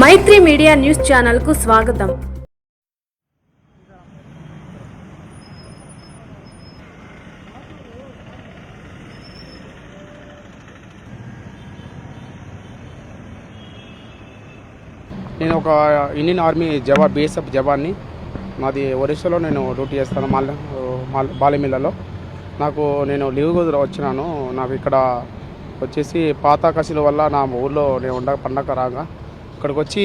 మైత్రి media news channel కు స్వాగతం. నేను ఒక ఇండియన్ ఆర్మీ బీఎస్ఎఫ్ జవాన్ని. మాది ఒరిస్సాలో నేను డ్యూటీ చేస్తాను బాలెమిల్లలో. నేను లీవ్ వచ్చినాను. నాకు ఇక్కడ వచ్చేసి పాత కసిల వల్ల నా ఊళ్ళో నేను పండగ రాగా ఇక్కడికి వచ్చి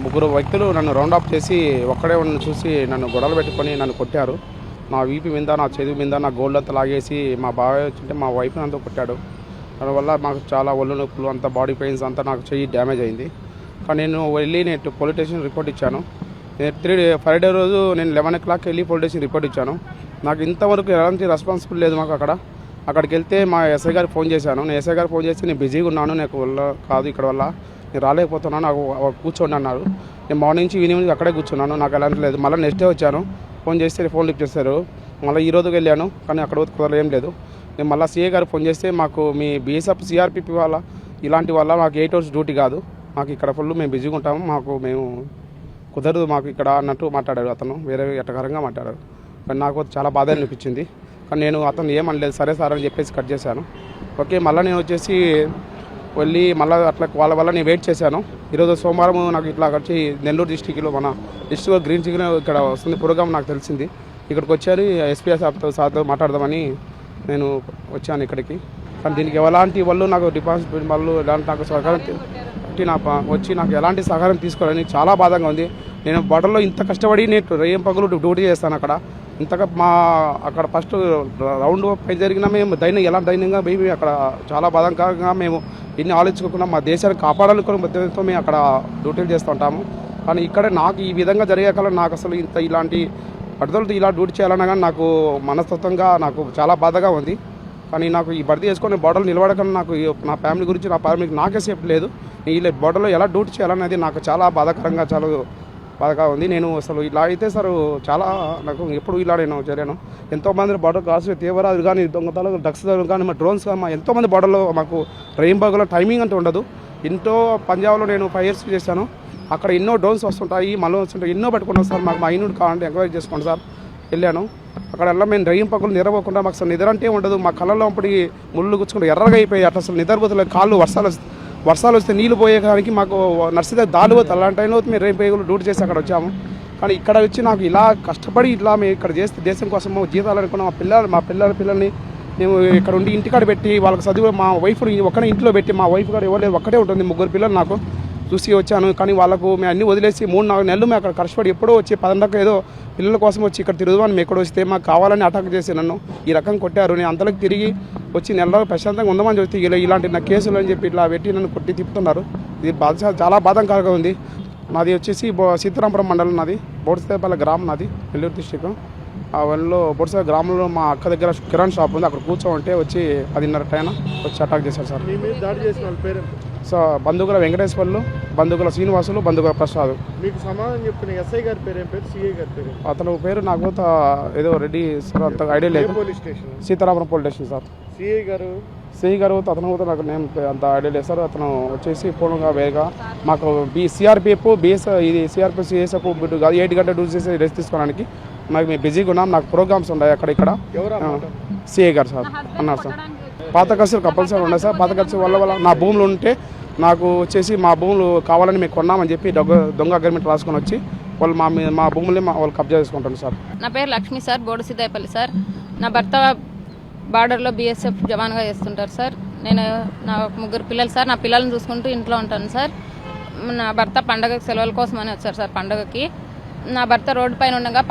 ముగ్గురు వ్యక్తులు నన్ను రౌండ్ అప్ చేసి ఒక్కడే చూసి నన్ను గొడవలు పెట్టుకొని నన్ను కొట్టారు. నా వీపు మీద, నా చెదువు మీద నా గోల్డ్ అంతా లాగేసి మా బాబాయ్ వచ్చింటే మా వైఫ్ని అంతా కొట్టాడు. దానివల్ల నాకు చాలా ఒళ్ళు నొప్పులు, అంతా బాడీ పెయిన్స్ అంతా నాకు చెయ్యి డ్యామేజ్ అయింది. కానీ నేను పోలీస్ స్టేషన్ రిపోర్ట్ ఇచ్చాను. ఫ్రైడే రోజు నేను 11 o'clock వెళ్ళి పోలీస్ స్టేషన్ రిపోర్ట్ ఇచ్చాను. నాకు ఇంతవరకు ఎలాంటి రెస్పాన్సిబుల్ లేదు. మాకు అక్కడికి వెళ్తే మా ఎస్ఐ గారికి ఫోన్ చేశాను. నేను ఎస్ఐ గారికి ఫోన్ చేసి నేను బిజీగా ఉన్నాను, నాకు వల్ల కాదు, ఇక్కడ వల్ల నేను రాలేకపోతున్నాను, నాకు కూర్చోండి అన్నారు. నేను మార్నింగ్ నుంచి ఈవినింగ్ అక్కడే కూర్చున్నాను. నాకు ఎలాంటి లేదు. మళ్ళీ నెక్స్ట్ డే వచ్చాను, ఫోన్ చేస్తే ఫోన్ లిఫ్ట్ చేశారు. మళ్ళీ ఈ రోజుకి వెళ్ళాను, కానీ అక్కడ కుదరలేదు, ఏం లేదు. నేను మళ్ళీ సీఏ గారికి ఫోన్ చేస్తే మాకు మీ బీఎస్ఎఫ్ సిఆర్పిపి వల్ల ఇలాంటి వల్ల మాకు 8 hours డ్యూటీ కాదు, మాకు ఇక్కడ ఫుల్ మేము బిజీగా ఉంటాము, మేము కుదరదు మాకు ఇక్కడ అన్నట్టు మాట్లాడాడు. అతను వేరే ఎట్టకరంగా మాట్లాడాడు. కానీ నాకు చాలా బాధ అనిపించింది. కానీ నేను అతను ఏమనలేదు, సరే సార్ అని చెప్పేసి కట్ చేశాను. ఓకే, మళ్ళీ నేను వచ్చేసి వెళ్ళి మళ్ళీ అట్లా వాళ్ళ వల్ల నేను వెయిట్ చేశాను. ఈరోజు సోమవారం నాకు ఇట్లా వచ్చి నెల్లూరు డిస్టిక్లో మన డిస్ట్రిక్ట్ గ్రీన్ సిగ్నల్ ఇక్కడ వస్తుంది ప్రోగ్రామ్ నాకు తెలిసింది. ఇక్కడికి వచ్చారు, ఎస్పీ సార్తో మాట్లాడదామని నేను వచ్చాను ఇక్కడికి. కానీ దీనికి ఎలాంటి వాళ్ళు నాకు డిపాజిట్ వాళ్ళు ఎలాంటి నాకు సహకారం వచ్చి నాకు ఎలాంటి సహకారం తీసుకోవాలని చాలా బాధగా ఉంది. నేను బోర్డర్లో ఇంత కష్టపడి నేను రేయం పగులు డ్యూటీ చేస్తాను అక్కడ. ఇంతగా అక్కడ ఫస్ట్ రౌండ్ పై జరిగినా మేము ఎలా ధైర్యంగా మేము అక్కడ చాలా బాధాకరంగా మేము ఎన్ని ఆలోచించుకోకుండా మా దేశాన్ని కాపాడాలనుకునే ఉద్దేశంతో మేము అక్కడ డ్యూటీలు చేస్తూ ఉంటాము. కానీ ఇక్కడ నాకు ఈ విధంగా జరిగే నాకు అసలు ఇలాంటి పట్టుదలతో ఇలా డ్యూటీ చేయాలన్నా కానీ నాకు మనస్తత్వంగా నాకు చాలా బాధగా ఉంది. కానీ నాకు ఈ భర్తీ చేసుకొని బోర్డర్లో నిలబడకుండా నాకు నా ఫ్యామిలీ గురించి నా ఫ్యామిలీకి నాకే సేఫ్టీ లేదు. ఈ బోర్డర్లో ఎలా డ్యూటీ చేయాలనేది నాకు చాలా బాధాకరంగా బాధగా ఉంది. నేను అసలు ఇలా అయితే సార్ చాలా నాకు ఎప్పుడు ఇలా నేను చేయలేను. ఎంతోమంది బార్డర్ కాల్సి తీవ్రవాదులు కానీ దొంగతనాలు డ్రగ్స్ కానీ మా డ్రోన్స్ కానీ ఎంతోమంది బార్డర్లో మాకు రెయిన్బోలో టైమింగ్ అంటూ ఉండదు. పంజాబ్లో నేను 5 years చేశాను. అక్కడ ఎన్నో డ్రోన్స్ వస్తుంటాయి, మళ్ళీ వస్తుంటాయి, ఎన్నో పెట్టుకున్నాం సార్. మాకు మా యూనిట్ కావాలంటే ఎంక్వైరీ చేసుకోండి సార్. వెళ్ళాను అక్కడ మేము రెయిన్ పగులు నిద్రపోకుండా మాకు అసలు నిద్ర అంటే ఉండదు. మా కళ్ళలో అప్పటి ముళ్ళు గుచ్చుకుంటే ఎర్రగా అయిపోయి అట్లా అసలు నిద్రపోతలేదు. కాళ్ళు వర్షాలు వస్తే నీళ్ళు పోయేదానికి మాకు నర్సరీ దాలు పోతే అలాంటి టైంలో మేము రేపు డ్యూటీ చేసి అక్కడ వచ్చాము. కానీ ఇక్కడ వచ్చి నాకు ఇలా కష్టపడి ఇట్లా మేము ఇక్కడ చేస్తే దేశం కోసం జీతాలు అనుకున్న మా పిల్లల్ని మేము ఇక్కడ ఉండి ఇంటికాడ పెట్టి వాళ్ళకి చదివి మా వైఫ్ని ఒక్కడే ఇంట్లో పెట్టి మా వైఫ్ కూడా ఎవరు లేదు, ఒక్కటే ఉంటుంది, 3 పిల్లలు నాకు చూసి వచ్చాను. కానీ వాళ్ళకు మేము అన్నీ వదిలేసి 3-4 నెలలు మేము అక్కడ కష్టపడి ఎప్పుడో వచ్చి 10 ఏదో పిల్లల కోసం వచ్చి ఇక్కడ తిరుగుదామని మేము ఎక్కడ వస్తే మాకు కావాలని అటాక్ చేసి నన్ను ఈ రకం కొట్టారు. నేను అంతలోకి తిరిగి వచ్చి నెల రోజులు ప్రశాంతంగా ఉందామని చెప్తే ఇలాంటి నా కేసులు అని చెప్పి ఇట్లా పెట్టి నన్ను కొట్టి తిప్పుతున్నారు. ఇది చాలా బాధాకరంగా ఉంది. నాది వచ్చేసి సీతారాంపురం మండలం, నాది బోడ్సేపల్లి గ్రామం, నాది నెల్లూరు డిస్టిక్. ఆ వల్ల బొడ్స గ్రామంలో మా అక్క దగ్గర కిరాణ్ షాప్ ఉంది, అక్కడ కూర్చోంటే వచ్చి 10:30 టైం వచ్చి అటాక్ చేశారు సార్. సో బంధువుల వెంకటేశ్వర్లు, బంధువుల శ్రీనివాసులు, బంధువుల ప్రసాద్. మీకు సమాధానం చెప్తున్న ఎస్ఐ గారి పేరు ఏం పేరు, సిఐ గారి పేరు? అతను పేరు నాకు ఏదో రెడ్డి సార్, అంత ఐడియా లేదు. Police station? Seetharamapuram police station sir. CI గారు అతను నాకు నేమ్ అంత ఐడియా లేదు సార్. అతను వచ్చేసి పూర్ణంగా వేగా మాకు సిఆర్పిఎఫ్ బిఎస్ ఇది సిఆర్పిఎఫ్ సిఎస్ఎఫ్ 8 గంటల డ్యూటీ చేసి రెస్ట్ తీసుకోవడానికి మాకు మేము బిజీగా ఉన్నాం. నాకు ప్రోగ్రామ్స్ ఉన్నాయి ఇక్కడ. సిఐ గారు సార్ అన్నారు సార్. పాత ఖర్చులు కంపల్సరీ ఉన్నాయి సార్. పాత ఖర్చు వల్ల నా భూములు ఉంటే నాకు వచ్చేసి మా భూములు కావాలని మేము కొన్నామని చెప్పి దొంగ అగ్రిమెంట్ రాసుకొని వచ్చి వాళ్ళు మా భూములే వాళ్ళు కబ్జా చేసుకుంటాను సార్. నా పేరు లక్ష్మి సార్, బోడుసిద్దాయపల్లి సార్. నా భర్త బార్డర్లో బీఎస్ఎఫ్ జవాన్గా చేస్తుంటారు సార్. నా 3 పిల్లలు సార్. నా పిల్లల్ని చూసుకుంటూ ఇంట్లో ఉంటాను సార్. నా భర్త పండగ సెలవుల కోసం అని వచ్చారు సార్. పండగకి నా భర్త రోడ్డు పైన ఉండగా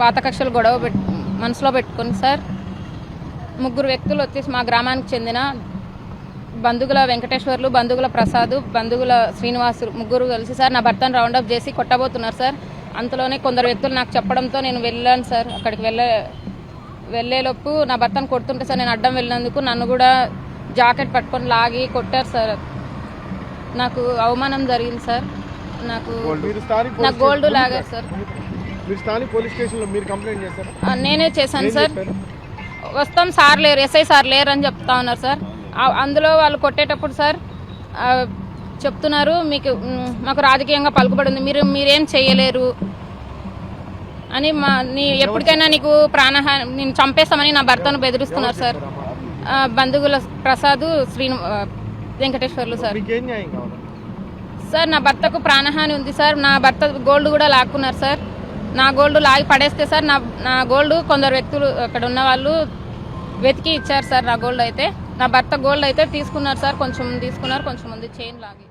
పాత కక్షలు గొడవ మనసులో పెట్టుకుని సార్ 3 వ్యక్తులు వచ్చేసి మా గ్రామానికి చెందిన బంధువుల వెంకటేశ్వర్లు, బంధువుల ప్రసాద్, బంధువుల శ్రీనివాసులు 3 కలిసి సార్ నా భర్తను రౌండప్ చేసి కొట్టబోతున్నారు సార్. అంతలోనే కొందరు వ్యక్తులు నాకు చెప్పడంతో నేను వెళ్ళాను సార్. అక్కడికి వెళ్ళేలోపు నా భర్తను కొడుతుంటే సార్ నేను అడ్డం వెళ్ళినందుకు నన్ను కూడా జాకెట్ పట్టుకొని లాగి కొట్టారు సార్. నాకు అవమానం జరిగింది సార్. నాకు గోల్డ్ లాగారు సార్. నేనే చేశాను సార్. వస్తాం సార్ లేరు, ఎస్ఐ సార్ లేరు అని చెప్తా ఉన్నారు సార్. అందులో వాళ్ళు కొట్టేటప్పుడు సార్ చెప్తున్నారు మీకు మాకు రాజకీయంగా పలుకుబడి ఉంది, మీరేం చేయలేరు అని ఎప్పటికైనా నీకు ప్రాణహాని నేను చంపేస్తామని నా భర్తను బెదిరిస్తున్నారు సార్. బంధువుల ప్రసాద్ వెంకటేశ్వర్లు సార్. మీకేం న్యాయం కావాలి? సార్ నా భర్తకు ప్రాణహాని ఉంది సార్. నా భర్త గోల్డ్ కూడా లాక్కున్నారు సార్. నా గోల్డ్ లాగి పడేస్తే సార్ నా గోల్డ్ కొందరు వ్యక్తులు అక్కడ ఉన్న వాళ్ళు వెతికి ఇచ్చారు సార్. నా గోల్డ్ అయితే నా భర్త గోల్డ్ అయితే తీసుకున్నారు సార్. కొంచెం తీసుకున్నారు, కొంచెం ఉంది చైన్ లాగి